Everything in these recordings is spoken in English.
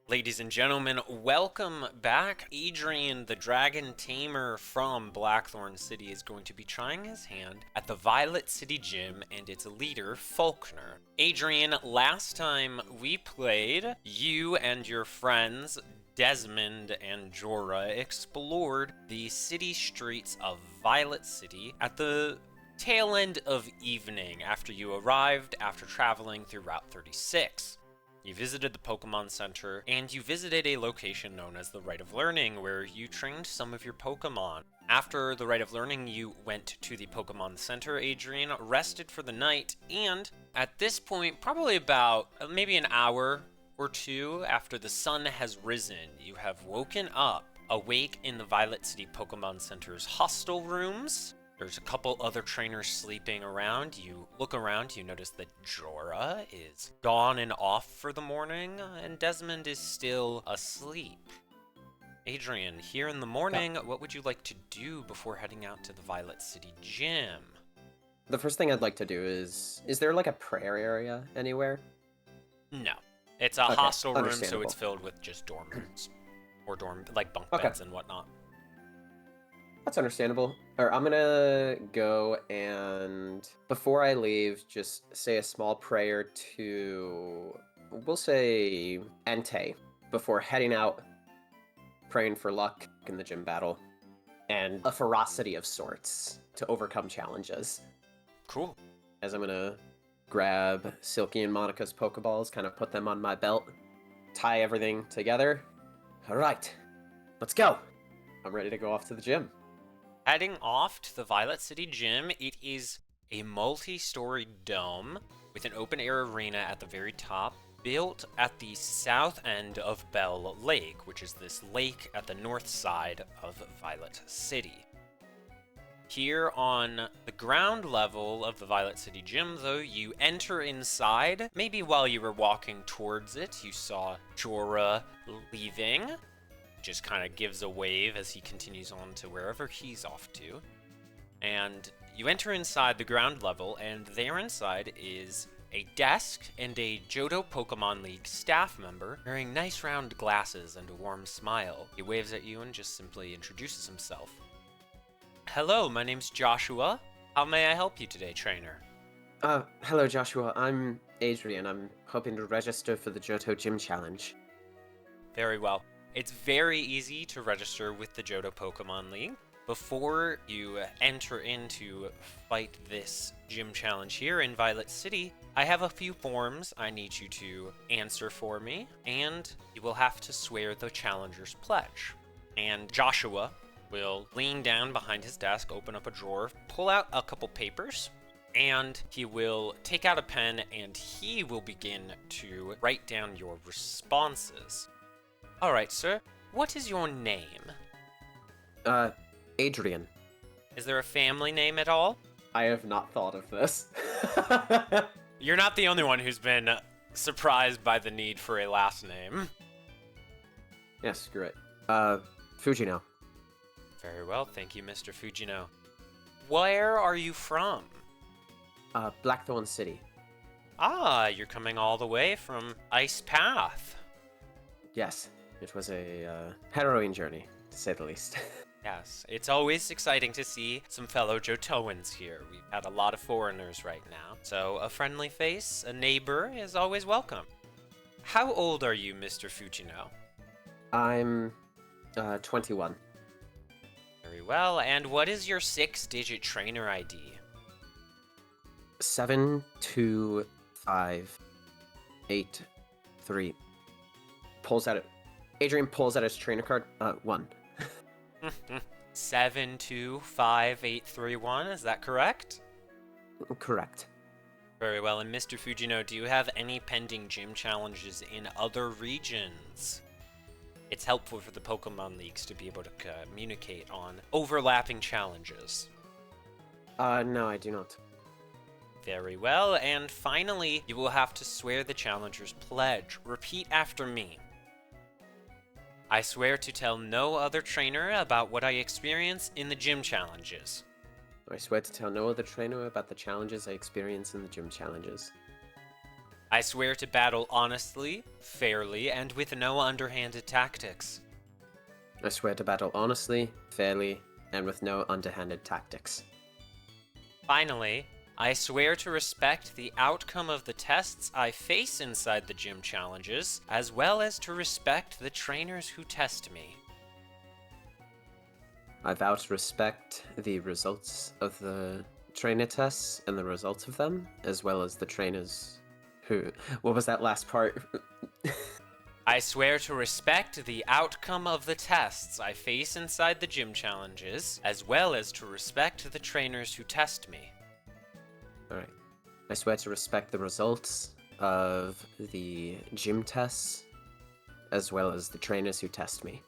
Ladies and gentlemen, welcome back. Adrian, the dragon tamer from Blackthorn City, is going to be trying his hand at the Violet City Gym and its leader, Falkner. Adrian, last time we played, you and your friends, Desmond and Jorah, explored the city streets of Violet City at the tail end of evening after you arrived after traveling through Route 36. You visited the Pokemon Center, and you visited a location known as the Rite of Learning, where you trained some of your Pokemon. After the Rite of Learning, you went to the Pokemon Center, Adrian, rested for the night, and at this point, probably about maybe an hour or two after the sun has risen, you have woken up, awake in the Violet City Pokemon Center's hostel rooms. There's a couple other trainers sleeping around. You look around, you notice that Jorah is gone and off for the morning, and Desmond is still asleep. Adrian, here in the morning, what would you like to do before heading out to the Violet City Gym? The first thing I'd like to do is there like a prayer area anywhere? No. It's a hostel room, so it's filled with just dorm rooms. Or like bunk beds and whatnot. That's understandable. Or I'm gonna go and, before I leave, just say a small prayer to, we'll say, Entei, before heading out, praying for luck in the gym battle, and a ferocity of sorts to overcome challenges. Cool. As I'm gonna grab Silky and Monica's Pokeballs, kind of put them on my belt, tie everything together. All right, let's go. I'm ready to go off to the gym. Heading off to the Violet City Gym, it is a multi-story dome with an open-air arena at the very top, built at the south end of Bell Lake, which is this lake at the north side of Violet City. Here on the ground level of the Violet City Gym, though, you enter inside. Maybe while you were walking towards it, you saw Jorah leaving. Just kind of gives a wave as he continues on to wherever he's off to. And you enter inside the ground level, and there inside is a desk and a Johto Pokemon League staff member wearing nice round glasses and a warm smile. He waves at you and just simply introduces himself. Hello, my name's Joshua. How may I help you today, trainer? Hello Joshua, I'm Adrian. I'm hoping to register for the Johto Gym Challenge. Very well. It's very easy to register with the Johto Pokemon League. Before you enter into fight this gym challenge here in Violet City, I have a few forms I need you to answer for me, and you will have to swear the challenger's pledge. And Joshua will lean down behind his desk, open up a drawer, pull out a couple papers, and he will take out a pen and he will begin to write down your responses. All right, sir. What is your name? Adrian. Is there a family name at all? I have not thought of this. You're not the only one who's been surprised by the need for a last name. Yeah, screw it. Fujino. Very well, thank you, Mr. Fujino. Where are you from? Blackthorn City. Ah, you're coming all the way from Ice Path. Yes, it was a harrowing journey, to say the least. Yes, it's always exciting to see some fellow Johtoans here. We've had a lot of foreigners right now, so a friendly face, a neighbor, is always welcome. How old are you, Mr. Fujino? I'm 21. Very well, and what is your 6-digit trainer ID? 72583. Adrian pulls out his trainer card. 1. 725831, is that correct? Correct. Very well, and Mr. Fujino, do you have any pending gym challenges in other regions? It's helpful for the Pokemon Leagues to be able to communicate on overlapping challenges. No, I do not. Very well, and finally, you will have to swear the challenger's pledge. Repeat after me. I swear to tell no other trainer about what I experience in the gym challenges. I swear to tell no other trainer about the challenges I experience in the gym challenges. I swear to battle honestly, fairly, and with no underhanded tactics. I swear to battle honestly, fairly, and with no underhanded tactics. Finally, I swear to respect the outcome of the tests I face inside the gym challenges, as well as to respect the trainers who test me. I vow to respect the results of the trainer tests and the results of them, as well as the trainers who... What was that last part? I swear to respect the outcome of the tests I face inside the gym challenges, as well as to respect the trainers who test me. Alright. I swear to respect the results of the gym tests, as well as the trainers who test me.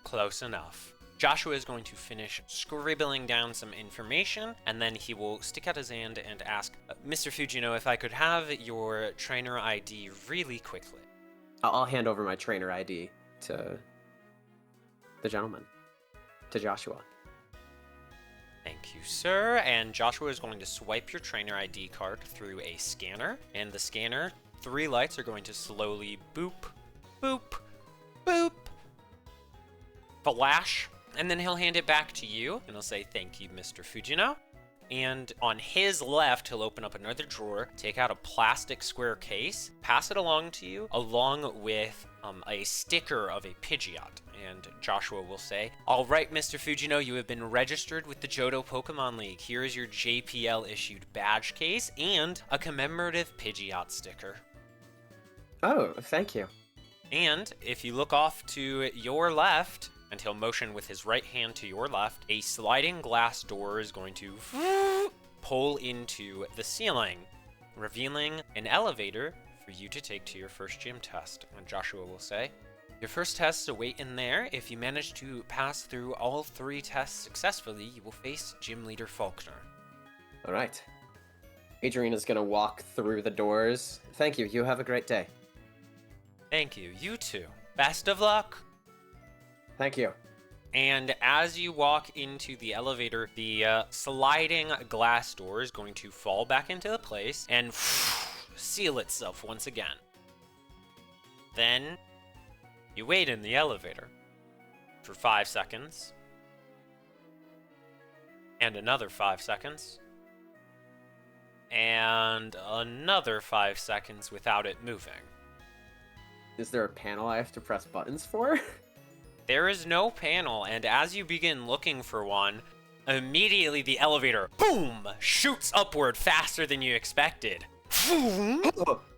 Close enough. Joshua is going to finish scribbling down some information, and then he will stick out his hand and ask, Mr. Fujino, if I could have your trainer ID really quickly. I'll hand over my trainer ID to the gentleman, to Joshua. Thank you, sir. And Joshua is going to swipe your trainer ID card through a scanner, and the scanner, 3 lights are going to slowly boop, boop, boop, flash, and then he'll hand it back to you, and he'll say, thank you, Mr. Fujino. And on his left, he'll open up another drawer, take out a plastic square case, pass it along to you, along with a sticker of a Pidgeot. And Joshua will say, all right, Mr. Fujino, you have been registered with the Johto Pokemon League. Here is your JPL-issued badge case and a commemorative Pidgeot sticker. Oh, thank you. And if you look off to your left, and he'll motion with his right hand to your left, a sliding glass door is going to pull into the ceiling, revealing an elevator for you to take to your first gym test. And Joshua will say, your first tests await in there. If you manage to pass through all 3 tests successfully, you will face Gym Leader Falkner. All right. Adrian is going to walk through the doors. Thank you. You have a great day. Thank you. You too. Best of luck. Thank you. And as you walk into the elevator, the sliding glass door is going to fall back into the place and seal itself once again. Then you wait in the elevator for 5 seconds, and another 5 seconds, and another 5 seconds without it moving. Is there a panel I have to press buttons for? There is no panel, and as you begin looking for one, immediately the elevator, boom, shoots upward faster than you expected.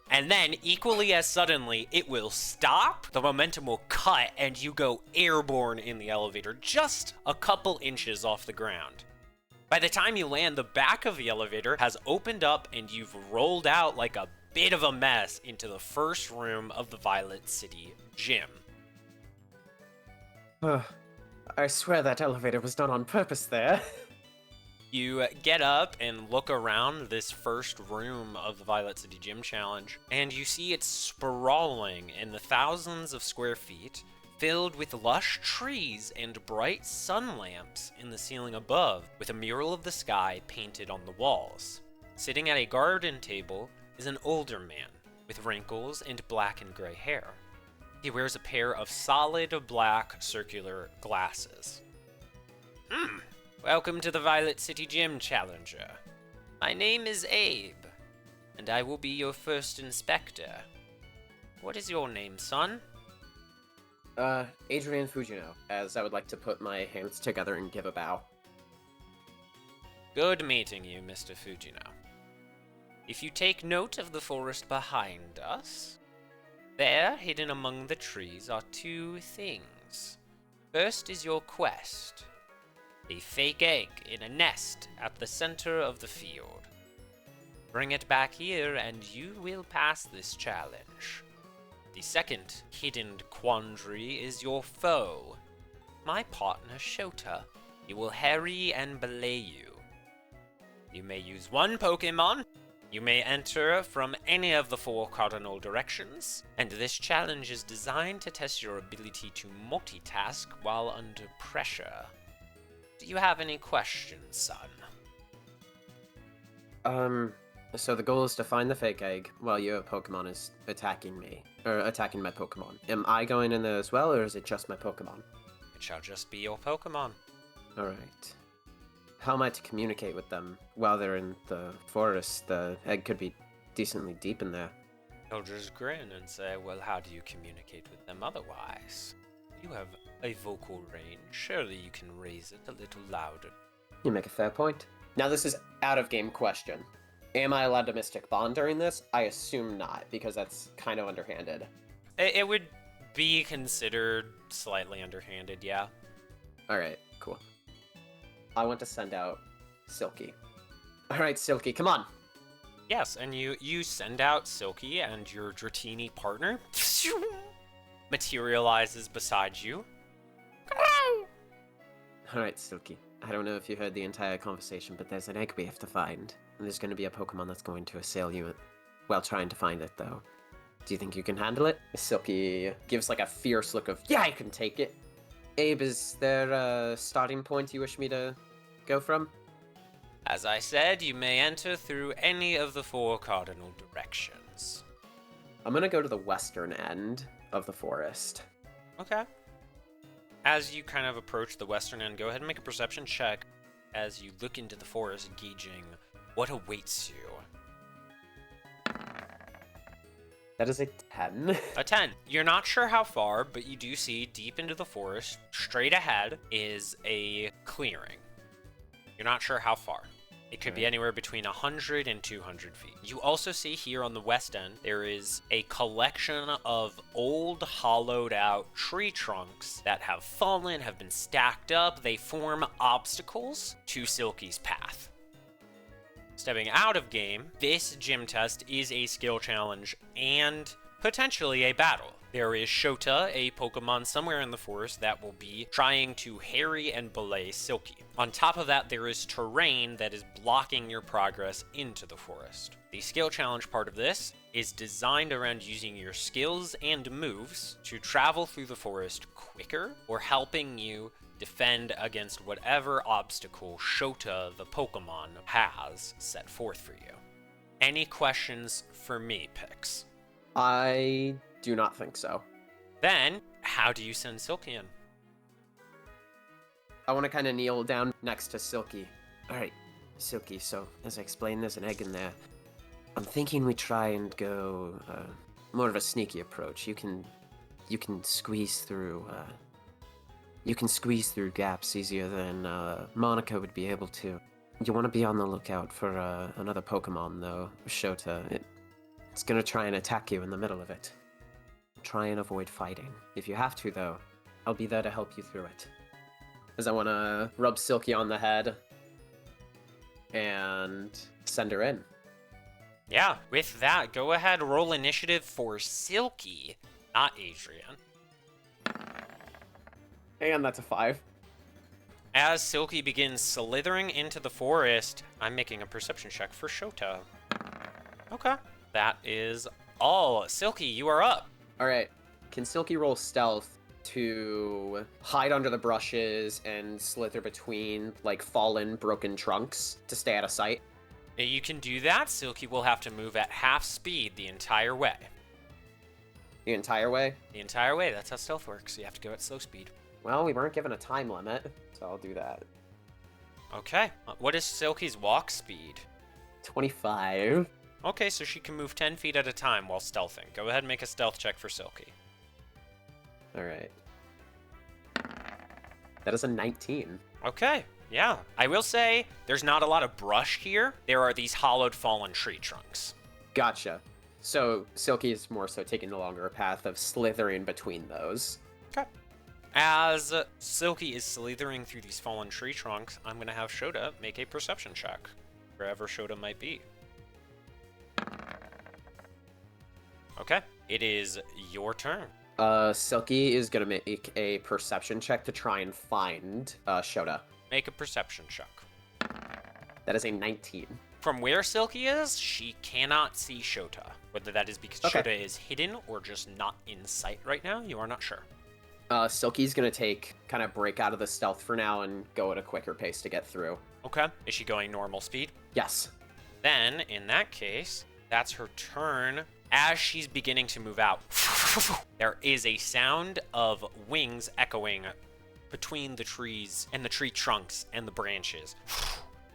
And then, equally as suddenly, it will stop, the momentum will cut, and you go airborne in the elevator, just a couple inches off the ground. By the time you land, the back of the elevator has opened up, and you've rolled out like a bit of a mess into the first room of the Violet City gym. I swear that elevator was done on purpose there. You get up and look around this first room of the Violet City Gym Challenge, and you see it sprawling in the thousands of square feet, filled with lush trees and bright sun lamps in the ceiling above, with a mural of the sky painted on the walls. Sitting at a garden table is an older man with wrinkles and black and gray hair. He wears a pair of solid black circular glasses. Welcome to the Violet City Gym Challenger. My name is Abe, and I will be your first inspector. What is your name, son? Adrian Fujino, as I would like to put my hands together and give a bow. Good meeting you, Mr. Fujino. If you take note of the forest behind us, there, hidden among the trees, are 2 things. First is your quest. A fake egg in a nest at the center of the field. Bring it back here and you will pass this challenge. The second hidden quandary is your foe. My partner Shota. He will harry and belay you. You may use 1 Pokemon. You may enter from any of the 4 cardinal directions, and this challenge is designed to test your ability to multitask while under pressure. Do you have any questions, son? So the goal is to find the fake egg while your Pokemon is attacking me, or attacking my Pokemon. Am I going in there as well, or is it just my Pokemon? It shall just be your Pokemon. Alright. How am I to communicate with them while they're in the forest? The egg could be decently deep in there. He'll just grin and say, well, how do you communicate with them otherwise? You have a vocal range. Surely you can raise it a little louder. You make a fair point. Now this is out-of-game question. Am I allowed to Mystic Bond during this? I assume not, because that's kind of underhanded. It would be considered slightly underhanded, yeah. Alright, cool. I want to send out Silky. Alright, Silky, come on! Yes, and you send out Silky, and your Dratini partner materializes beside you. Alright, Silky. I don't know if you heard the entire conversation, but there's an egg we have to find. And there's going to be a Pokemon that's going to assail you while trying to find it, though. Do you think you can handle it? Silky gives like a fierce look of, yeah, I can take it. Abe, is there a starting point you wish me to go from? As I said, you may enter through any of the 4 cardinal directions. I'm going to go to the western end of the forest. Okay. As you kind of approach the western end, go ahead and make a perception check as you look into the forest, gauging what awaits you. That is a 10. A 10. You're not sure how far, but you do see deep into the forest, straight ahead, is a clearing. You're not sure how far. It could be anywhere between 100 and 200 feet. You also see here on the west end, there is a collection of old, hollowed out tree trunks that have fallen, have been stacked up. They form obstacles to Silky's path. Stepping out of game, this gym test is a skill challenge and potentially a battle. There is Shota, a Pokemon somewhere in the forest that will be trying to harry and belay Silky. On top of that, there is terrain that is blocking your progress into the forest. The skill challenge part of this is designed around using your skills and moves to travel through the forest quicker or helping you defend against whatever obstacle Shota, the Pokemon, has set forth for you. Any questions for me, Pix? I do not think so. Then, how do you send Silky in? I want to kind of kneel down next to Silky. Alright, Silky, so as I explained, there's an egg in there. I'm thinking we try and go more of a sneaky approach. You can squeeze through gaps easier than Monica would be able to. You want to be on the lookout for another Pokemon, though, Shota. It's gonna try and attack you in the middle of it. Try and avoid fighting. If you have to, though, I'll be there to help you through it. As I want to rub Silky on the head and send her in. Yeah, with that, go ahead, roll initiative for Silky, not Adrian. And that's a 5. As Silky begins slithering into the forest, I'm making a perception check for Shota. Okay, that is all. Silky, you are up. Alright, can Silky roll stealth to hide under the brushes and slither between, like, fallen, broken trunks to stay out of sight? You can do that. Silky will have to move at half speed the entire way. The entire way? The entire way, that's how stealth works. You have to go at slow speed. Well, we weren't given a time limit, so I'll do that. Okay, what is Silky's walk speed? 25. Okay, so she can move 10 feet at a time while stealthing. Go ahead and make a stealth check for Silky. Alright. That is a 19. Okay, yeah. I will say, there's not a lot of brush here. There are these hollowed fallen tree trunks. Gotcha. So, Silky is more so taking the longer path of slithering between those. Okay. As Silky is slithering through these fallen tree trunks, I'm going to have Shota make a perception check, wherever Shota might be. Okay, it is your turn. Silky is gonna make a perception check to try and find Shota. Make a perception check. That is a 19. From where Silky is, she cannot see Shota. Whether that is because Shota is hidden or just not in sight right now, you are not sure. Silky's gonna kind of break out of the stealth for now and go at a quicker pace to get through. Okay. Is she going normal speed? Yes. Then, in that case, that's her turn. As she's beginning to move out, there is a sound of wings echoing between the trees and the tree trunks and the branches.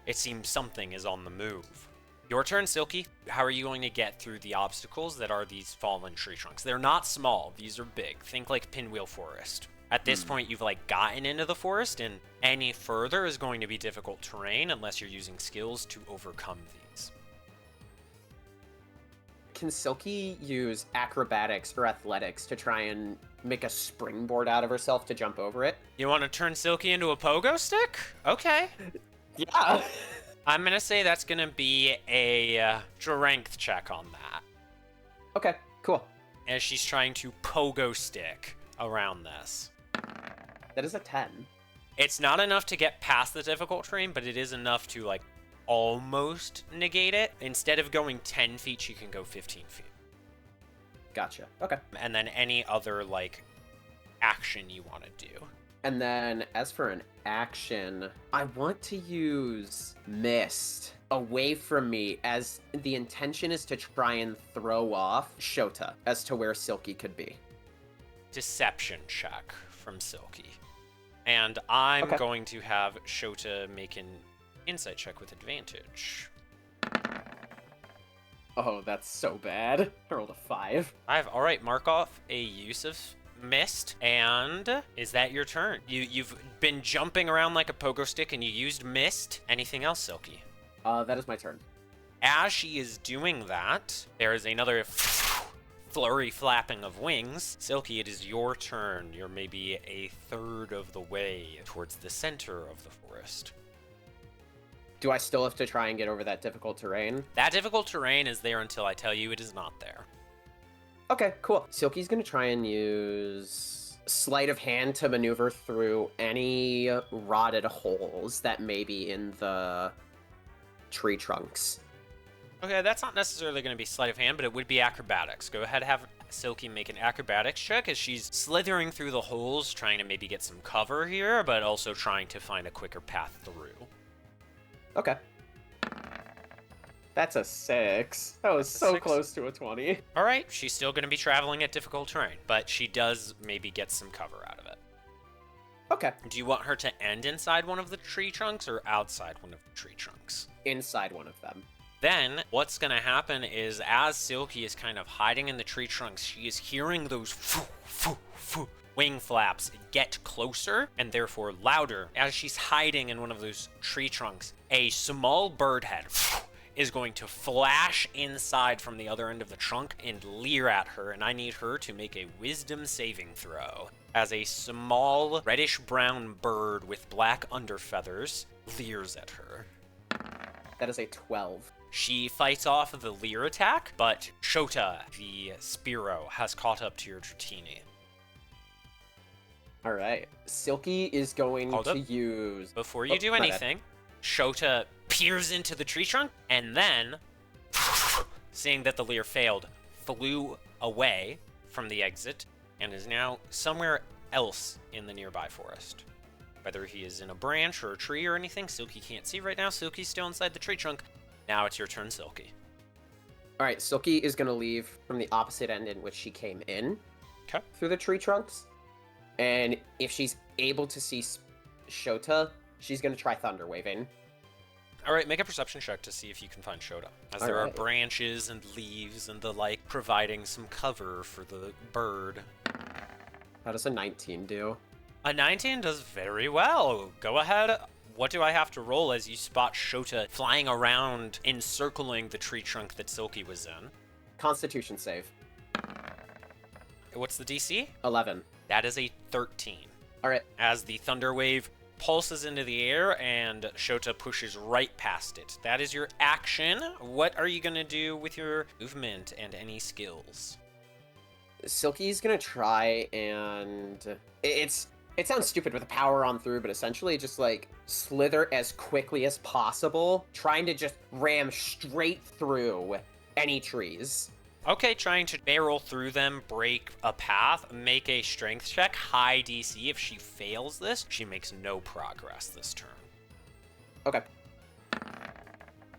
It seems something is on the move. Your turn, Silky. How are you going to get through the obstacles that are these fallen tree trunks? They're not small. These are big. Think like Pinwheel Forest. At this point, you've gotten into the forest, and any further is going to be difficult terrain unless you're using skills to overcome these. Can Silky use acrobatics or athletics to try and make a springboard out of herself to jump over it? You want to turn Silky into a pogo stick? Okay. Yeah. I'm going to say that's going to be a strength check on that. Okay, cool. As she's trying to pogo stick around this. That is a 10. It's not enough to get past the difficult terrain, but it is enough to, almost negate it. Instead of going 10 feet, she can go 15 feet. Gotcha. Okay. And then any other, action you want to do. And then, as for an action, I want to use Mist away from me, as the intention is to try and throw off Shota as to where Silky could be. Deception check from Silky. And I'm going to have Shota make an insight check with advantage. Oh, that's so bad. I rolled a 5. All right, mark off a use of Mist, and is that your turn? You've been jumping around like a pogo stick, and you used Mist. Anything else, Silky? That is my turn. As she is doing that, there is another flurry flapping of wings. Silky, it is your turn. You're maybe a third of the way towards the center of the forest. Do I still have to try and get over that difficult terrain? That difficult terrain is there until I tell you it is not there. Okay, cool. Silky's gonna try and use sleight of hand to maneuver through any rotted holes that may be in the tree trunks. Okay, that's not necessarily going to be sleight of hand, but it would be acrobatics. Go ahead and have Silky make an acrobatics check as she's slithering through the holes, trying to maybe get some cover here, but also trying to find a quicker path through. Okay. That's a 6. That was so 6. close to a 20. All right, she's still going to be traveling at difficult terrain, but she does maybe get some cover out of it. Okay. Do you want her to end inside one of the tree trunks or outside one of the tree trunks? Inside one of them. Then, what's going to happen is, as Silky is kind of hiding in the tree trunks, she is hearing those wing flaps get closer and therefore louder. As she's hiding in one of those tree trunks, a small bird head is going to flash inside from the other end of the trunk and leer at her, and I need her to make a wisdom saving throw. As a small reddish-brown bird with black underfeathers leers at her. That is a 12. She fights off the leer attack, but Shota, the Spearow, has caught up to your Dratini. All right. Silky is going to use... Before you do anything, Shota peers into the tree trunk, and then, seeing that the leer failed, flew away from the exit, and is now somewhere else in the nearby forest. Whether he is in a branch or a tree or anything, Silky can't see right now. Silky's still inside the tree trunk. Now it's your turn, Silky. All right, Silky is going to leave from the opposite end in which she came in. Okay. Through the tree trunks. And if she's able to see Shota, she's going to try thunder waving. All right, make a perception check to see if you can find Shota. As there are branches and leaves and the like providing some cover for the bird. How does a 19 do? A 19 does very well. Go ahead. What do I have to roll as you spot Shota flying around, encircling the tree trunk that Silky was in? Constitution save. What's the DC? 11. That is a 13. All right. As the thunder wave pulses into the air and Shota pushes right past it. That is your action. What are you going to do with your movement and any skills? Silky's going to try and... It sounds stupid with the power on through, but essentially just slither as quickly as possible, trying to just ram straight through any trees. Okay, trying to barrel through them, break a path, make a strength check, high DC. If she fails this, she makes no progress this turn. Okay.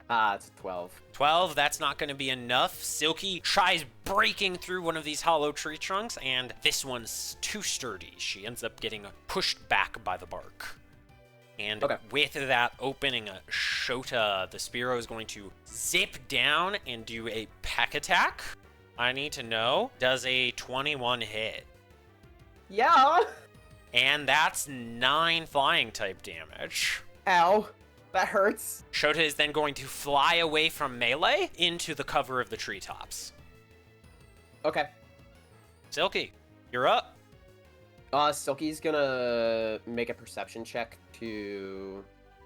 Ah, it's a 12. 12, that's not going to be enough. Silky tries breaking through one of these hollow tree trunks, and this one's too sturdy. She ends up getting pushed back by the bark. And with that opening, Shota, the Spearow, is going to zip down and do a peck attack. I need to know, does a 21 hit? Yeah! And that's 9 flying type damage. Ow. That hurts. Shota is then going to fly away from melee into the cover of the treetops. Okay. Silky, you're up. Silky's gonna make a perception check to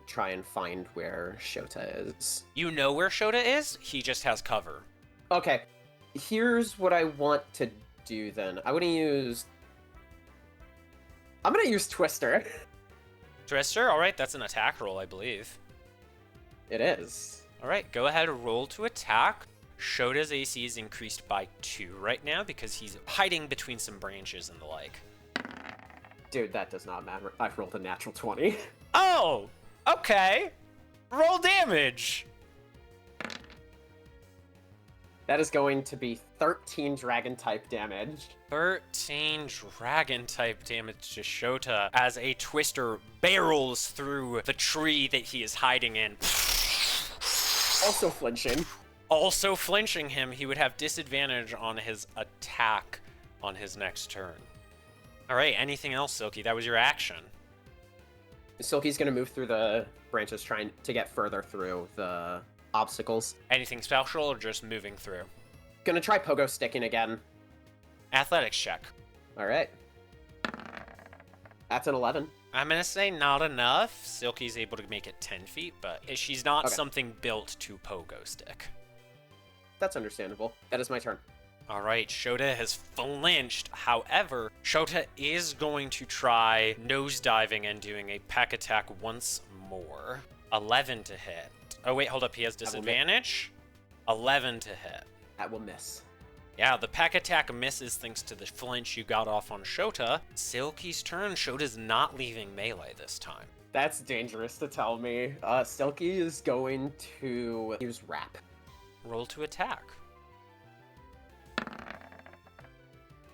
try and find where Shota is. You know where Shota is? He just has cover. Okay. Here's what I want to do then. I'm gonna use Twister. Twister, all right, that's an attack roll, I believe. It is. All right, go ahead and roll to attack. Shota's AC is increased by 2 right now because he's hiding between some branches and the like. Dude, that does not matter. I've rolled a natural 20. Oh, okay. Roll damage. That is going to be 13 dragon type damage. 13 dragon type damage to Shota as a Twister barrels through the tree that he is hiding in. Also flinching. Also flinching him, he would have disadvantage on his attack on his next turn. All right, anything else, Silky? That was your action. Silky's gonna move through the branches trying to get further through the obstacles. Anything special or just moving through? Gonna try pogo sticking again. Athletics check. All right. That's an 11. I'm going to say not enough. Silky's able to make it 10 feet, but she's not something built to pogo stick. That's understandable. That is my turn. All right, Shota has flinched. However, Shota is going to try nosediving and doing a peck attack once more. 11 to hit. Oh, wait, hold up. He has disadvantage. 11 to hit. That will miss. Yeah, the peck attack misses thanks to the flinch you got off on Shota. Silky's turn. Shota's not leaving melee this time. That's dangerous to tell me. Silky is going to use Wrap. Roll to attack.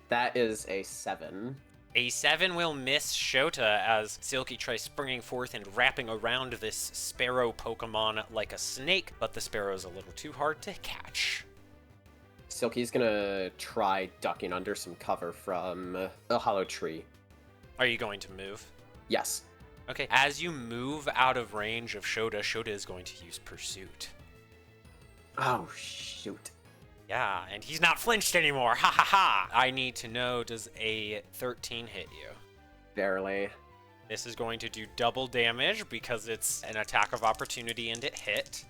That is a 7. A 7 will miss Shota as Silky tries springing forth and wrapping around this Sparrow Pokemon like a snake, but the Sparrow's a little too hard to catch. Silky's gonna try ducking under some cover from a hollow tree. Are you going to move? Yes. Okay, as you move out of range of Shota, Shota is going to use Pursuit. Oh, shoot. Yeah, and he's not flinched anymore. Ha ha ha! I need to know, does a 13 hit you? Barely. This is going to do double damage because it's an attack of opportunity and it hit.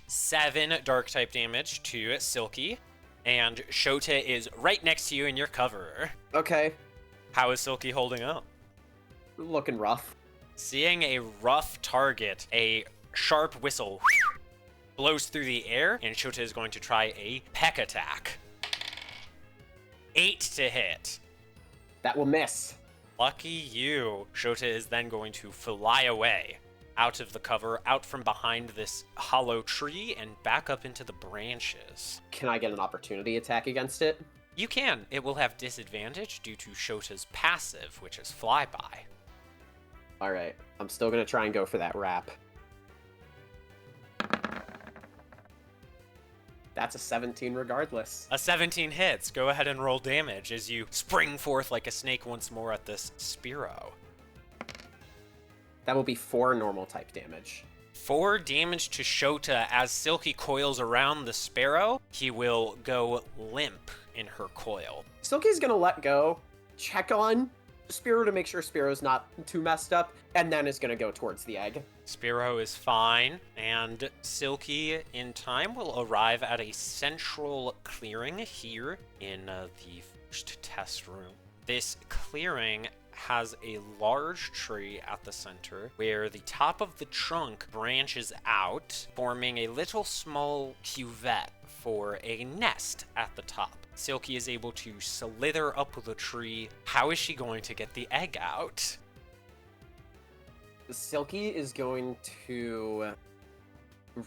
7 dark type damage to Silky, and Shota is right next to you in your cover. Okay. How is Silky holding up? Looking rough. Seeing a rough target, a sharp whistle blows through the air, and Shota is going to try a peck attack. 8 to hit. That will miss. Lucky you. Shota is then going to fly away out of the cover, out from behind this hollow tree, and back up into the branches. Can I get an opportunity attack against it? You can. It will have disadvantage due to Shota's passive, which is Flyby. Alright, I'm still gonna try and go for that wrap. That's a 17 regardless. A 17 hits. Go ahead and roll damage as you spring forth like a snake once more at this Spearow. That will be 4 normal type damage. 4 damage to Shota as Silky coils around the Sparrow. He will go limp in her coil. Silky's gonna let go, check on Spearow to make sure Spearow's not too messed up, and then is gonna go towards the egg. Spearow is fine, and Silky in time will arrive at a central clearing here in the first test room. This clearing has a large tree at the center where the top of the trunk branches out, forming a little small cuvette for a nest at the top. Silky is able to slither up the tree. How is she going to get the egg out? Silky is going to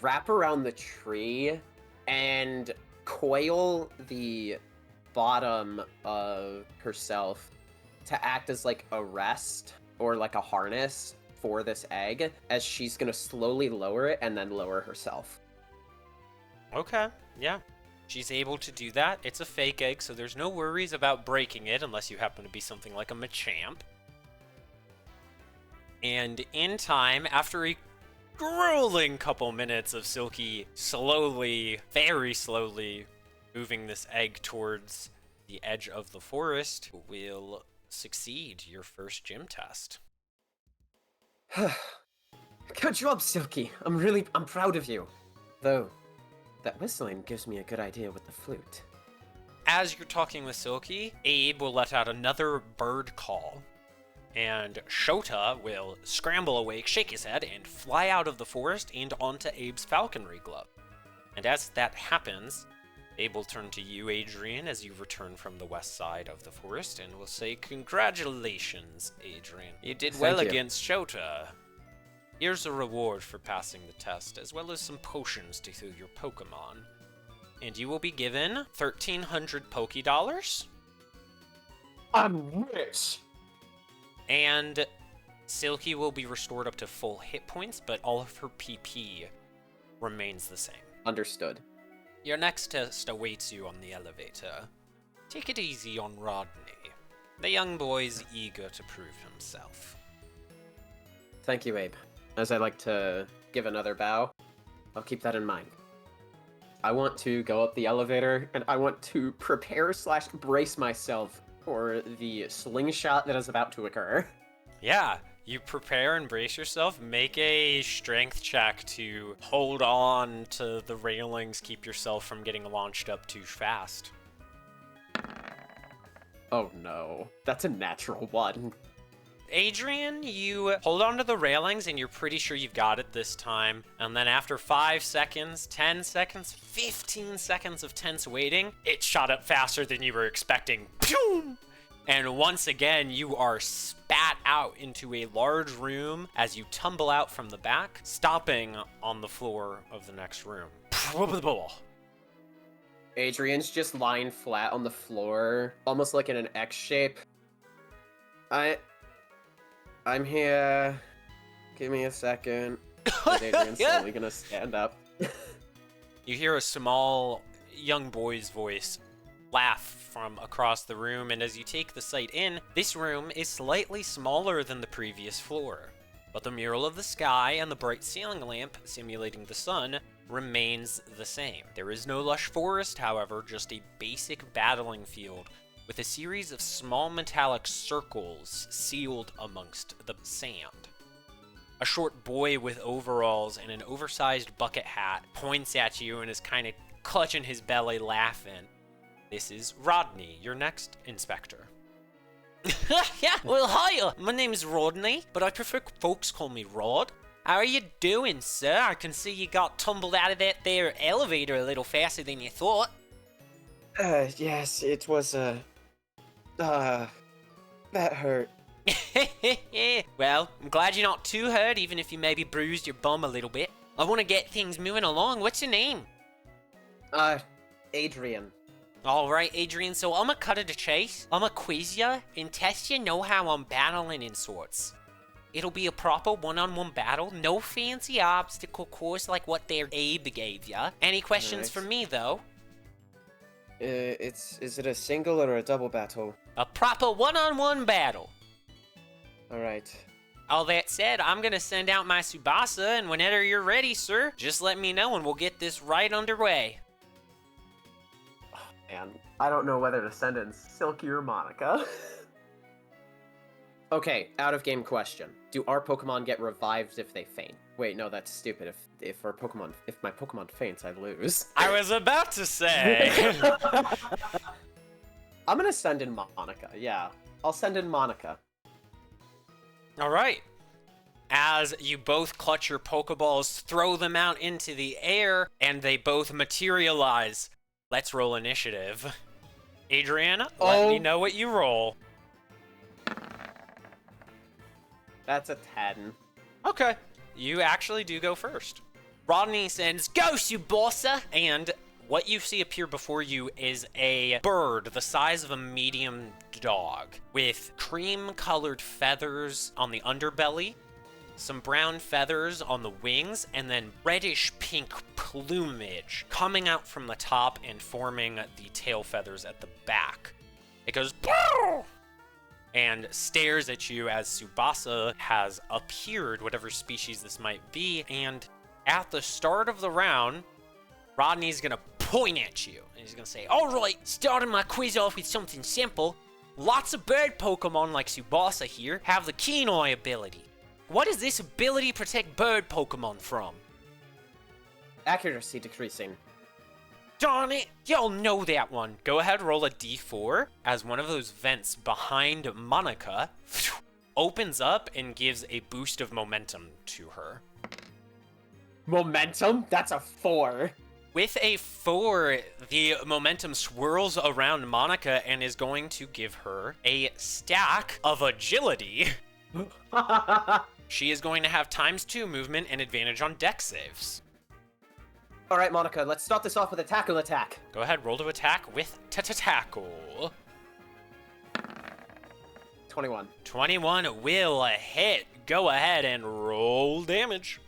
wrap around the tree and coil the bottom of herself to act as like a rest or like a harness for this egg, as she's gonna slowly lower it and then lower herself. Okay, yeah. She's able to do that. It's a fake egg, so there's no worries about breaking it unless you happen to be something like a Machamp. And in time, after a grueling couple minutes of Silky slowly, very slowly, moving this egg towards the edge of the forest, will succeed your first gym test. Good job, Silky. I'm proud of you. Though, that whistling gives me a good idea with the flute. As you're talking with Silky, Abe will let out another bird call. And Shota will scramble awake, shake his head, and fly out of the forest and onto Abe's falconry glove. And as that happens, Abe will turn to you, Adrian, as you return from the west side of the forest, and will say, "Congratulations, Adrian. You did well against Shota. Here's a reward for passing the test, as well as some potions to heal your Pokemon. And you will be given 1,300 Pokédollars. I'm rich! And Silky will be restored up to full hit points, but all of her PP remains the same. Understood. Your next test awaits you on the elevator. Take it easy on Rodney. The young boy's eager to prove himself." Thank you, Abe. As I like to give another bow, I'll keep that in mind. I want to go up the elevator, and I want to prepare/brace myself for the slingshot that is about to occur. Yeah, you prepare and brace yourself. Make a strength check to hold on to the railings, keep yourself from getting launched up too fast. Oh no, that's a natural one. Adrian, you hold on to the railings and you're pretty sure you've got it this time. And then after 5 seconds, 10 seconds, 15 seconds of tense waiting, it shot up faster than you were expecting. Pew! And once again, you are spat out into a large room as you tumble out from the back, stopping on the floor of the next room. Adrian's just lying flat on the floor, almost like in an X shape. I'm here. Give me a second. Adrian's slowly gonna stand up. You hear a small young boy's voice laugh from across the room, and as you take the sight in, this room is slightly smaller than the previous floor. But the mural of the sky and the bright ceiling lamp simulating the sun remains the same. There is no lush forest, however, just a basic battling field with a series of small metallic circles sealed amongst the sand. A short boy with overalls and an oversized bucket hat points at you and is kind of clutching his belly laughing. This is Rodney, your next inspector. Yeah, well, hi, my name's Rodney, but I prefer folks call me Rod. How are you doing, sir? I can see you got tumbled out of that there elevator a little faster than you thought. Yes, it was, that hurt. Well, I'm glad you're not too hurt, even if you maybe bruised your bum a little bit. I want to get things moving along. What's your name? Adrian. Alright, Adrian, so I'm gonna cut it to chase. I'm gonna quiz ya and test you know how I'm battling in sorts. It'll be a proper one-on-one battle, no fancy obstacle course like what their Abe gave ya. Any questions for me, though? Is it a single or a double battle? A proper one-on-one battle. Alright. All that said, I'm gonna send out my Tsubasa, and whenever you're ready, sir, just let me know and we'll get this right underway. Oh, man, I don't know whether to send in Silky or Monica. Okay, out-of-game question. Do our Pokemon get revived if they faint? Wait, no, that's stupid. If my Pokemon faints, I lose. I was about to say. I'm gonna send in Monica, yeah. I'll send in Monica. Alright. As you both clutch your Pokeballs, throw them out into the air, and they both materialize. Let's roll initiative. Adrian, let me know what you roll. That's a 10. Okay. You actually do go first. Rodney sends, "Go, Tsubasa!" And what you see appear before you is a bird the size of a medium dog with cream-colored feathers on the underbelly, some brown feathers on the wings, and then reddish-pink plumage coming out from the top and forming the tail feathers at the back. It goes, "Pow!" and stares at you as Tsubasa has appeared, whatever species this might be, and at the start of the round, Rodney's gonna point at you, and he's gonna say, "All right, starting my quiz off with something simple. Lots of bird Pokemon like Tsubasa here have the Keen Eye ability. What does this ability protect bird Pokemon from?" Accuracy decreasing. Darn it, y'all know that one. Go ahead, roll a d4 as one of those vents behind Monica opens up and gives a boost of momentum to her. Momentum? That's a 4. With a 4, the momentum swirls around Monica and is going to give her a stack of agility. She is going to have ×2 movement and advantage on dex saves. All right, Monica, let's start this off with a tackle attack. Go ahead, roll to attack with tackle. 21. 21 will hit. Go ahead and roll damage.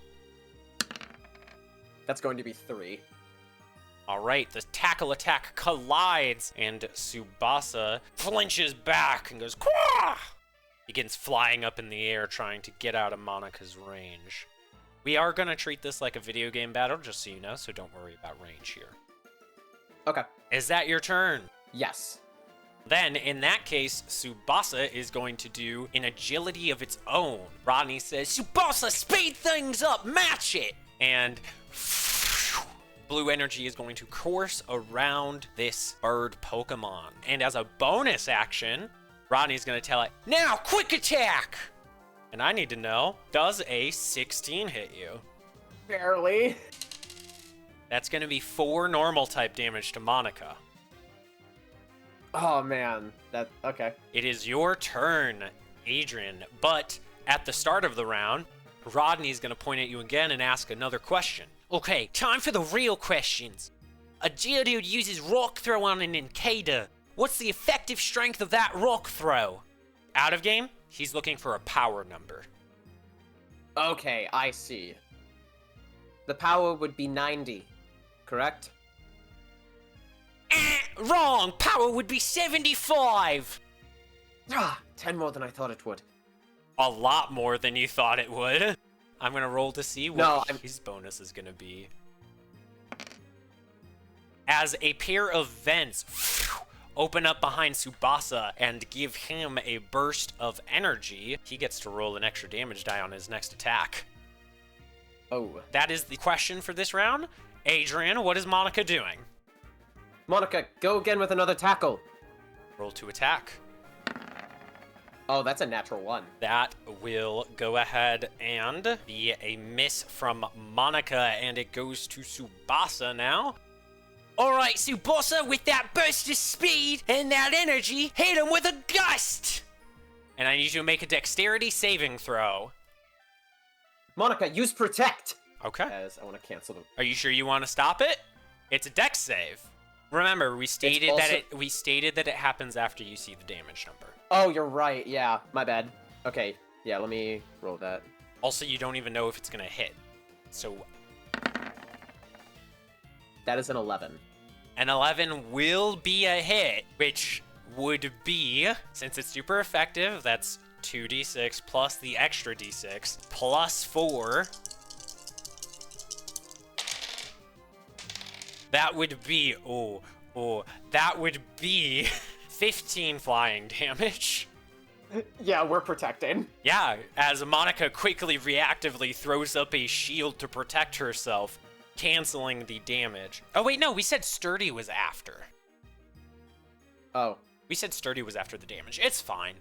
That's going to be 3. All right, the tackle attack collides, and Tsubasa flinches back and goes, "Quah!" Begins flying up in the air, trying to get out of Monica's range. We are going to treat this like a video game battle, just so you know, so don't worry about range here. Okay. Is that your turn? Yes. Then, in that case, Tsubasa is going to do an agility of its own. Rodney says, "Tsubasa, speed things up, match it!" And blue energy is going to course around this bird Pokemon. And as a bonus action, Rodney's going to tell it, "Now, quick attack!" And I need to know, does a 16 hit you? Barely. That's going to be 4 normal type damage to Monica. Oh, man. Okay. It is your turn, Adrian. But at the start of the round, Rodney's going to point at you again and ask another question. Okay, time for the real questions. A Geodude uses Rock Throw on an Incada. What's the effective strength of that Rock Throw? Out of game, he's looking for a power number. Okay, I see. The power would be 90, correct? Wrong! Power would be 75! 10 more than I thought it would. A lot more than you thought it would. I'm gonna roll to see what his bonus is gonna be. As a pair of vents open up behind Tsubasa and give him a burst of energy, he gets to roll an extra damage die on his next attack. Oh. That is the question for this round. Adrian, what is Monica doing? Monica, go again with another tackle. Roll to attack. Oh, that's a natural 1. That will go ahead and be a miss from Monica, and it goes to Tsubasa now. All right, Tsubasa, with that burst of speed and that energy, hit him with a gust! And I need you to make a dexterity saving throw. Monica, use protect. Okay. As I want to cancel them. Are you sure you want to stop it? It's a dex save. Remember, we stated that it happens after you see the damage number. Oh, you're right. Yeah, my bad. Okay, yeah, let me roll that. Also, you don't even know if it's gonna hit. So that is an 11. An 11 will be a hit, which would be, since it's super effective, that's 2d6 plus the extra d6 plus 4. That would be, that would be 15 flying damage. Yeah, we're protecting. Yeah, as Monica quickly reactively throws up a shield to protect herself, canceling the damage. Oh wait, no, we said sturdy was after. Oh. We said sturdy was after the damage. It's fine.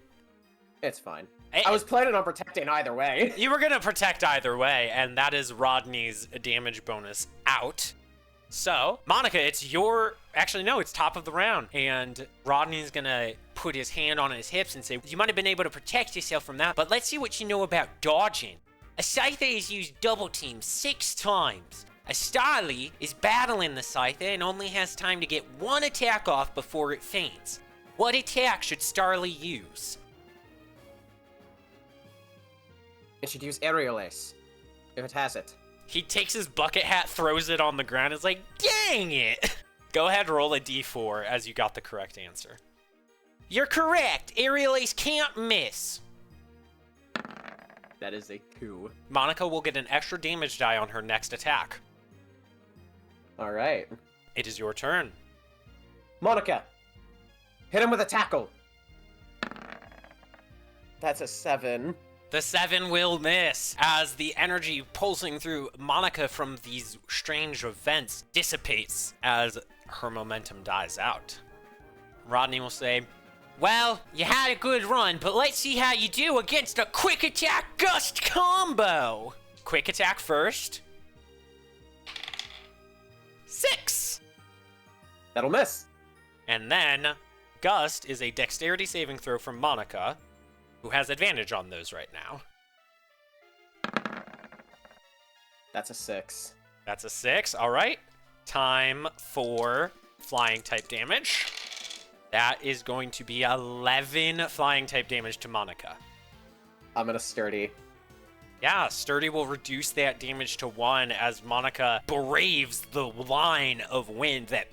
It's fine. I was planning on protecting either way. You were gonna protect either way, and that is Rodney's damage bonus out. So, Monica, it's your... Actually, no, it's top of the round. And Rodney's gonna put his hand on his hips and say, you might have been able to protect yourself from that, but let's see what you know about dodging. A Scyther is used double team 6 times. A Starly is battling the Scyther and only has time to get one attack off before it faints. What attack should Starly use? It should use Aerial Ace, if it has it. He takes his bucket hat, throws it on the ground, and is like, dang it! Go ahead, roll a d4 as you got the correct answer. You're correct! Aerial Ace can't miss! That is a 2. Monica will get an extra damage die on her next attack. Alright. It is your turn. Monica! Hit him with a tackle! That's a 7. The 7 will miss as the energy pulsing through Monica from these strange events dissipates as her momentum dies out. Rodney will say, well, you had a good run, but let's see how you do against a quick attack gust combo. Quick attack first. 6. That'll miss. And then gust is a dexterity saving throw from Monica, who has advantage on those right now. That's a 6. That's a 6. All right. Time for flying type damage. That is going to be 11 flying type damage to Monica. I'm gonna sturdy. Yeah, sturdy will reduce that damage to 1 as Monica braves the line of wind that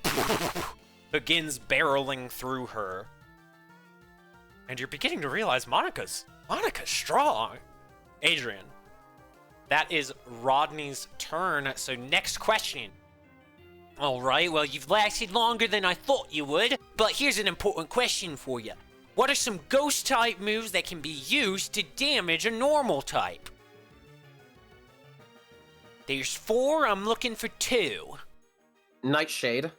begins barreling through her. And you're beginning to realize Monica's strong. Adrian, that is Rodney's turn. So next question. All right, well, you've lasted longer than I thought you would, but here's an important question for you. What are some ghost type moves that can be used to damage a normal type? There's 4, I'm looking for 2. Nightshade.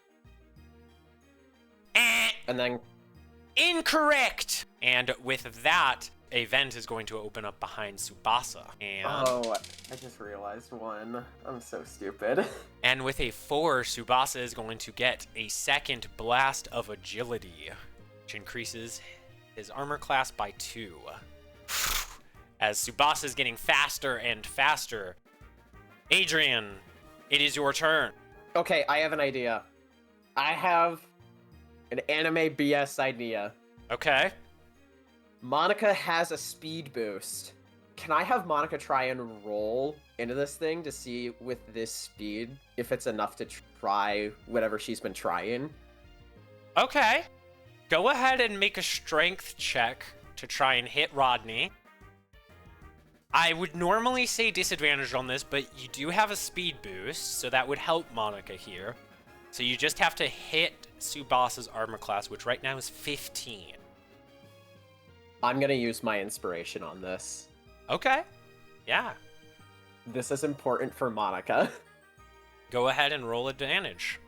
And then... Incorrect! And with that, a vent is going to open up behind Tsubasa. And Oh, I just realized one. I'm so stupid. And with a 4, Tsubasa is going to get a second blast of agility, which increases his armor class by 2. As Tsubasa is getting faster and faster. Adrian, it is your turn. Okay, I have an idea. I have an anime BS idea. Okay. Monica has a speed boost. Can I have Monica try and roll into this thing to see with this speed if it's enough to try whatever she's been trying? Okay. Go ahead and make a strength check to try and hit Rodney. I would normally say disadvantage on this, but you do have a speed boost, so that would help Monica here. So you just have to hit Tsubasa's armor class, which right now is 15. I'm gonna use my inspiration on this. Okay. Yeah. This is important for Monica. Go ahead and roll advantage.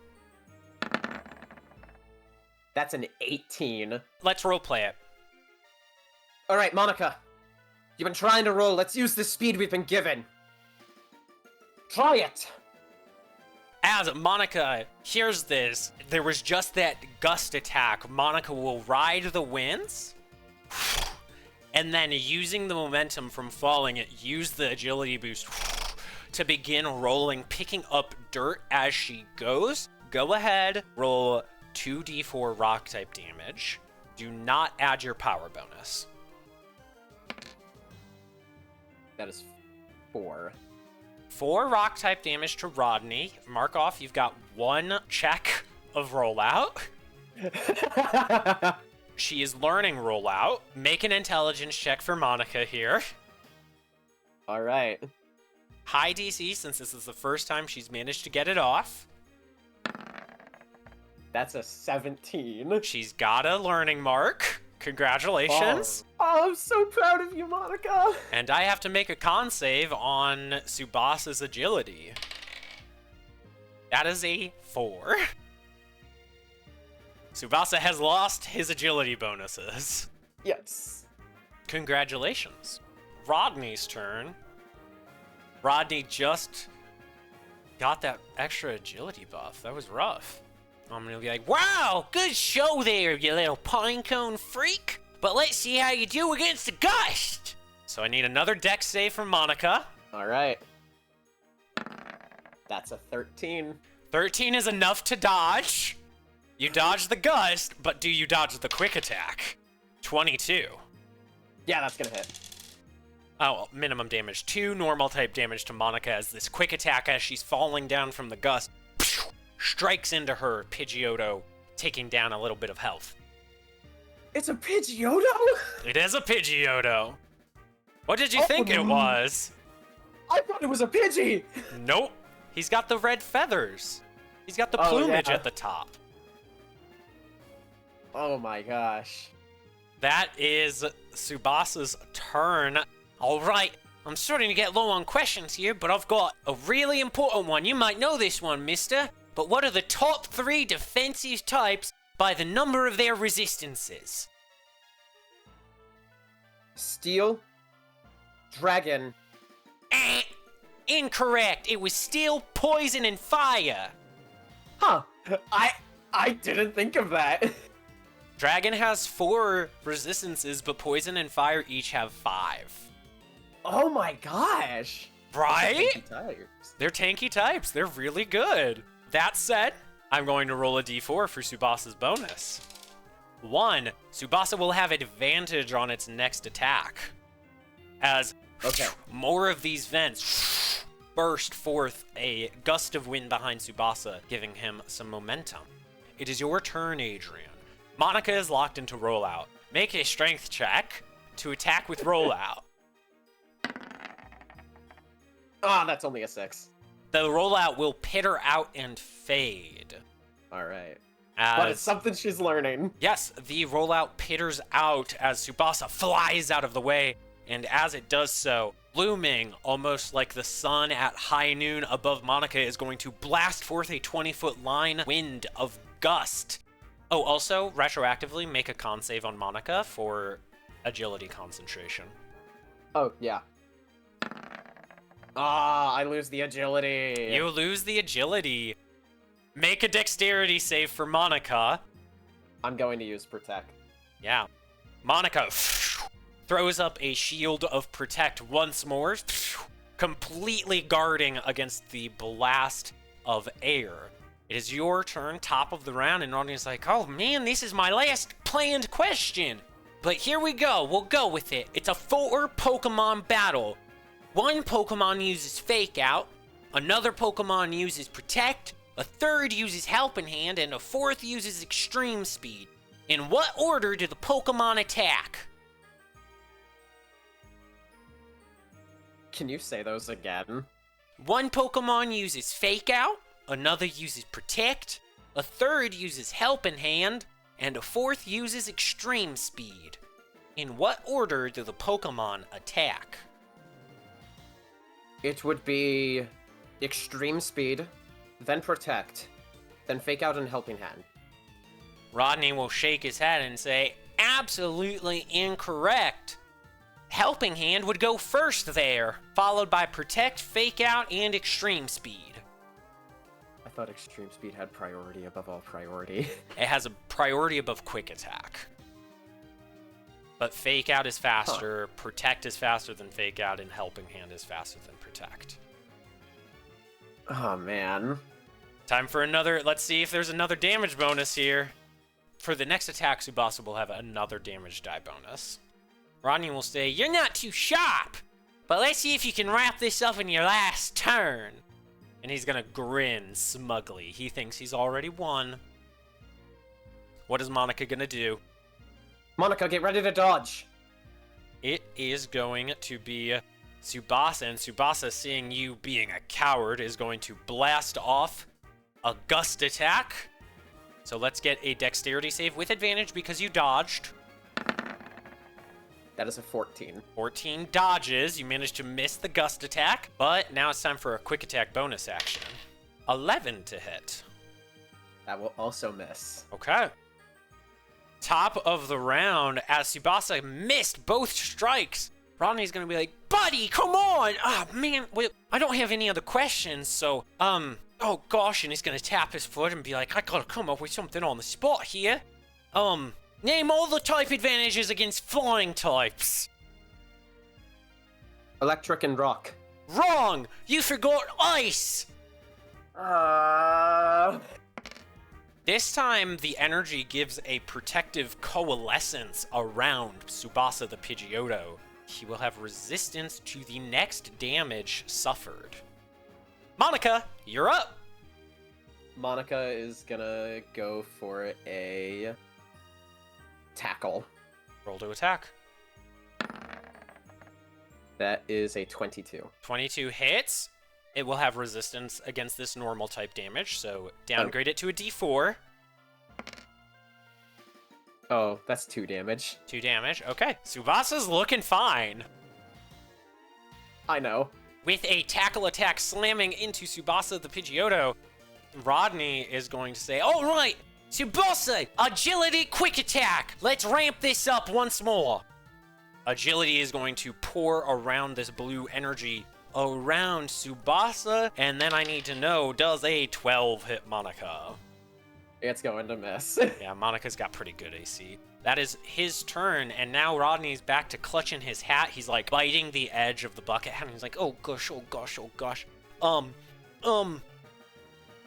That's an 18. Let's roleplay it. Alright, Monica. You've been trying to roll. Let's use the speed we've been given. Try it! As Monica hears this, there was just that gust attack. Monica will ride the winds, and then using the momentum from falling, use the agility boost to begin rolling, picking up dirt as she goes. Go ahead, roll 2d4 rock type damage. Do not add your power bonus. That is 4. 4 rock type damage to Rodney. Mark off, you've got 1 check of rollout. She is learning rollout. Make an intelligence check for Monica here. Alright. High DC, since this is the first time she's managed to get it off. That's a 17. She's got a learning mark. Congratulations. Oh, I'm so proud of you, Monica. And I have to make a con save on Tsubasa's agility. That is a 4. Tsubasa has lost his agility bonuses. Yes. Congratulations. Rodney's turn. Rodney just got that extra agility buff. That was rough. I'm gonna be like, wow, good show there, you little pinecone freak. But let's see how you do against the gust. So I need another dex save from Monica. All right. That's a 13. 13 is enough to dodge. You dodge the gust, but do you dodge the quick attack? 22. Yeah, that's gonna hit. Oh, well, minimum damage. 2 normal type damage to Monica as this quick attack as she's falling down from the gust strikes into her Pidgeotto, taking down a little bit of health. It's a Pidgeotto? It is a Pidgeotto. What did you think it was? I thought it was a Pidgey! Nope. He's got the red feathers. He's got the plumage at the top. Oh my gosh. That is Tsubasa's turn. All right, I'm starting to get low on questions here, but I've got a really important one. You might know this one, mister. But what are the top 3 defensive types by the number of their resistances? Steel, Dragon. Incorrect. It was steel, poison, and fire. Huh. I didn't think of that. Dragon has 4 resistances, but poison and fire each have 5. Oh my gosh. Right? Tanky types. They're tanky types. They're really good. That said, I'm going to roll a d4 for Tsubasa's bonus. 1, Tsubasa will have advantage on its next attack. As more of these vents burst forth a gust of wind behind Tsubasa, giving him some momentum. It is your turn, Adrian. Monica is locked into rollout. Make a strength check to attack with rollout. Ah, that's only a 6. The rollout will pitter out and fade. Alright. But it's something she's learning. Yes, the rollout pitters out as Tsubasa flies out of the way, and as it does so, looming almost like the sun at high noon above Monica is going to blast forth a 20-foot line wind of gust. Oh, also, retroactively, make a con save on Monica for agility concentration. Oh, yeah. Ah, I lose the agility. You lose the agility. Make a dexterity save for Monica. I'm going to use Protect. Yeah. Monica throws up a shield of Protect once more, completely guarding against the blast of air. It is your turn, top of the round, and Rodney's like, oh man, this is my last planned question. But here we go, we'll go with it. It's a 4 Pokemon battle. 1 Pokemon uses Fake Out, another Pokemon uses Protect, a 3rd uses Helping Hand, and a 4th uses Extreme Speed. In what order do the Pokemon attack? Can you say those again? 1 Pokemon uses Fake Out, another uses Protect, a 3rd uses Helping Hand, and a 4th uses Extreme Speed. In what order do the Pokemon attack? It would be Extreme Speed, then Protect, then Fake Out and Helping Hand. Rodney will shake his head and say, absolutely incorrect. Helping Hand would go first there, followed by Protect, Fake Out, and Extreme Speed. I thought Extreme Speed had priority above all priority. It has a priority above Quick Attack. But Fake Out is faster, Protect is faster than Fake Out, and Helping Hand is faster than Protect. Oh, man. Time for another, let's see if there's another damage bonus here. For the next attack, Tsubasa will have another damage die bonus. Rodney will say, you're not too sharp, but let's see if you can wrap this up in your last turn. And he's gonna grin smugly. He thinks he's already won. What is Monica gonna do? Monica, get ready to dodge. It is going to be Tsubasa, and Tsubasa, seeing you being a coward, is going to blast off a gust attack. So let's get a dexterity save with advantage because you dodged. That is a 14. 14 dodges. You managed to miss the gust attack, but now it's time for a quick attack bonus action. 11 to hit. That will also miss. Okay. Top of the round, as Tsubasa missed both strikes, Rodney's gonna be like, buddy, come on! Ah, man, wait, I don't have any other questions, so, oh gosh, and he's gonna tap his foot and be like, I gotta come up with something on the spot here. Name all the type advantages against flying types. Electric and Rock. Wrong! You forgot ice! This time, the energy gives a protective coalescence around Tsubasa the Pidgeotto. He will have resistance to the next damage suffered. Monica, you're up! Monica is gonna go for a tackle. Roll to attack. That is a 22. 22 hits. It will have resistance against this normal type damage, so downgrade it to a D4. Oh, that's 2 damage. 2 damage. Okay. Tsubasa's looking fine. I know. With a tackle attack slamming into Tsubasa the Pidgeotto, Rodney is going to say, all right, Tsubasa, agility, quick attack. Let's ramp this up once more. Agility is going to pour around this blue energy around Tsubasa, and then I need to know, does a 12 hit Monica? It's going to miss. Yeah, Monica's got pretty good AC. That is his turn, and now Rodney's back to clutching his hat. He's like biting the edge of the bucket hat, and he's like, oh gosh, oh gosh, oh gosh.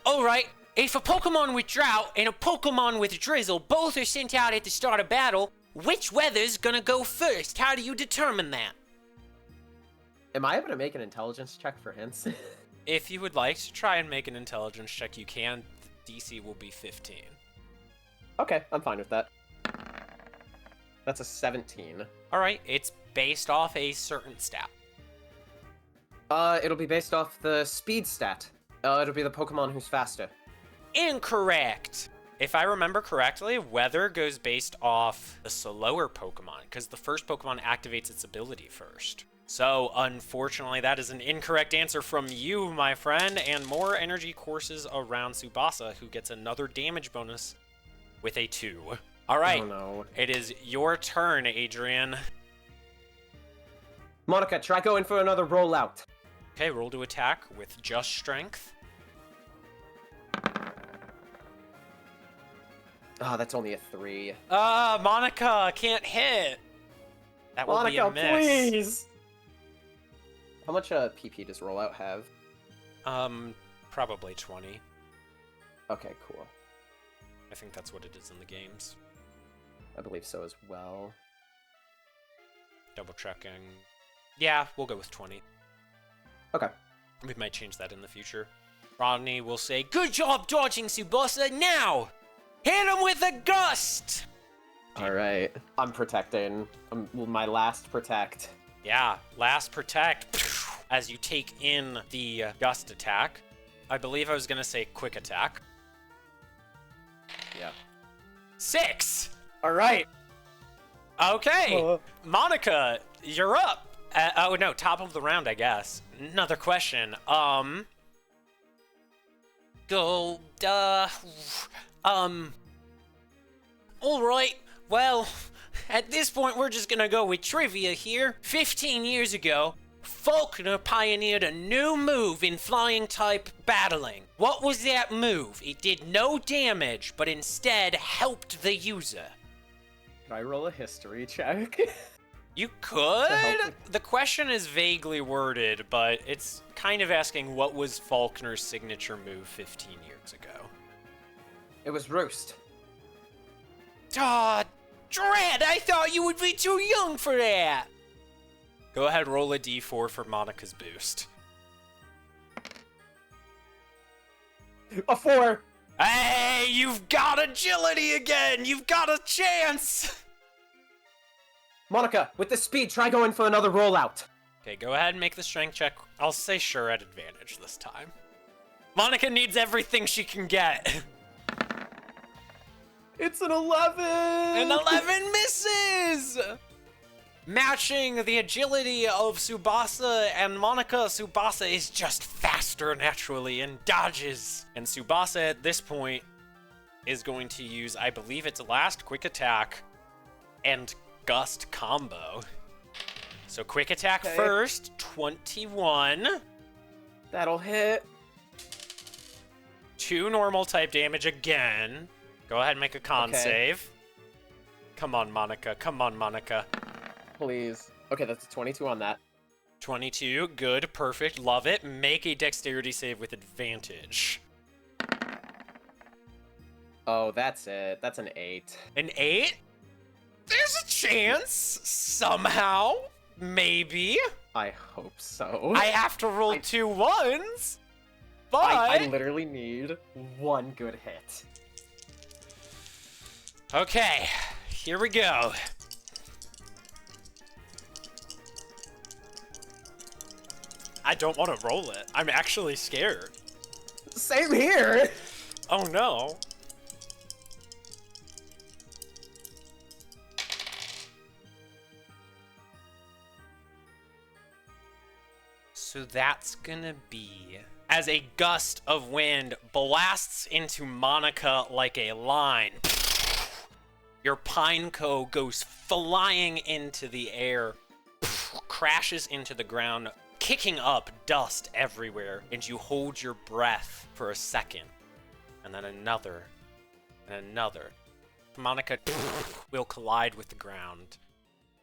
Alright, if a Pokemon with Drought and a Pokemon with Drizzle both are sent out at the start of battle, which weather's gonna go first? How do you determine that? Am I able to make an intelligence check for hints? If you would like to try and make an intelligence check, you can. The DC will be 15. Okay, I'm fine with that. That's a 17. Alright, it's based off a certain stat. It'll be based off the speed stat. It'll be the Pokemon who's faster. Incorrect! If I remember correctly, weather goes based off the slower Pokemon, because the first Pokemon activates its ability first. So, unfortunately, that is an incorrect answer from you, my friend, and more energy courses around Tsubasa, who gets another damage bonus with a 2. Alright, Oh no. it is your turn, Adrian. Monica, try going for another rollout. Okay, roll to attack with just strength. Oh, that's only a 3. Monica can't hit. That will be a Monica, miss. please! How much PP does rollout have? Probably 20. Okay, cool. I think that's what it is in the games. I believe so as well. Double checking. Yeah, we'll go with 20. Okay. We might change that in the future. Rodney will say, good job dodging, Tsubasa. Now, hit him with a gust! Alright. I'm protecting. My last protect. Yeah, last protect. As you take in the gust attack. I believe I was going to say quick attack. Yeah. 6! Alright! Okay, Monica, you're up. Oh no, top of the round, I guess. Another question. Go, alright, well, at this point we're just gonna go with trivia here. 15 years ago, Falkner pioneered a new move in flying type battling. What was that move? It did no damage, but instead helped the user. Can I roll a history check? You could? help. The question is vaguely worded, but it's kind of asking what was Falkner's signature move 15 years ago. It was Roost. Ah, Dread, I thought you would be too young for that. Go ahead, roll a d4 for Monica's boost. A 4! Hey, you've got agility again! You've got a chance! Monica, with the speed, try going for another rollout. Okay, go ahead and make the strength check. I'll say sure at advantage this time. Monica needs everything she can get. It's an 11! An 11 misses! Matching the agility of Tsubasa and Monica, Tsubasa is just faster naturally and dodges. And Tsubasa at this point is going to use, I believe it's last quick attack and gust combo. So quick attack first, 21. That'll hit. 2 normal type damage again. Go ahead and make a con save. Come on, Monica. Come on, Monica. Please. Okay, that's a 22 on that. 22, good, perfect, love it. Make a dexterity save with advantage. Oh, that's it. That's an 8. An 8? There's a chance, somehow, maybe. I hope so. I have to roll 2 1s, but... I literally need one good hit. Okay, here we go. I don't want to roll it. I'm actually scared. Same here! Oh no. So that's gonna be as a gust of wind blasts into Monica like a line. Your pineco goes flying into the air, crashes into the ground, kicking up dust everywhere, and you hold your breath for a second, and then another, and another. Monica will collide with the ground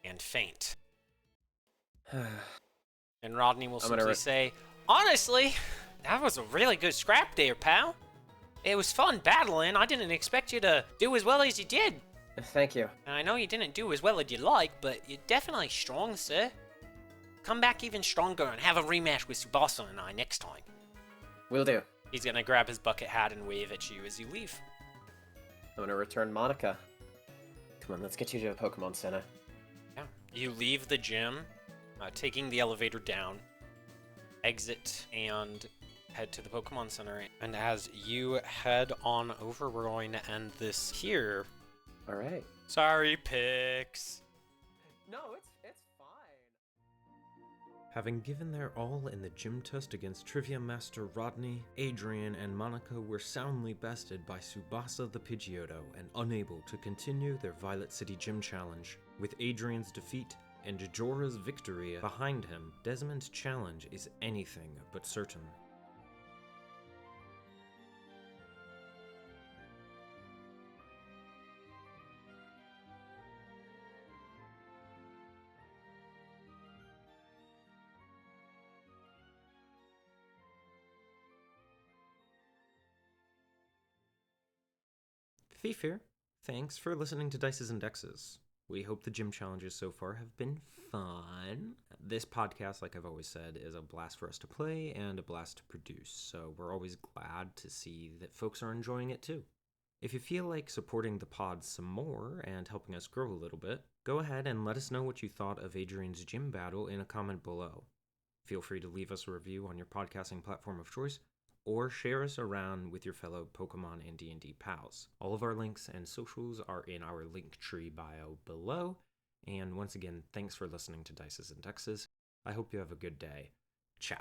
and faint. And Rodney will simply say, honestly, that was a really good scrap there, pal. It was fun battling. I didn't expect you to do as well as you did. Thank you. And I know you didn't do as well as you like, but you're definitely strong, sir. Come back even stronger and have a rematch with Tsubasa and I next time. Will do. He's gonna grab his bucket hat and wave at you as you leave. I'm gonna return Monica. Come on, let's get you to a Pokemon Center. Yeah. You leave the gym, taking the elevator down, exit, and head to the Pokemon Center. And as you head on over, we're going to end this here. All right. Sorry, Pix. No, it's fine. Having given their all in the gym test against Trivia Master Rodney, Adrian and Monica were soundly bested by Tsubasa the Pidgeotto and unable to continue their Violet City Gym Challenge. With Adrian's defeat and Jorah's victory behind him, Desmond's challenge is anything but certain. Thief here. Thanks for listening to Dices and Dexes. We hope the gym challenges so far have been fun. This podcast, like I've always said, is a blast for us to play and a blast to produce, so we're always glad to see that folks are enjoying it too. If you feel like supporting the pod some more and helping us grow a little bit, go ahead and let us know what you thought of Adrian's gym battle in a comment below. Feel free to leave us a review on your podcasting platform of choice, or share us around with your fellow Pokemon and D&D pals. All of our links and socials are in our Linktree bio below. And once again, thanks for listening to Dices and Dexes. I hope you have a good day. Ciao.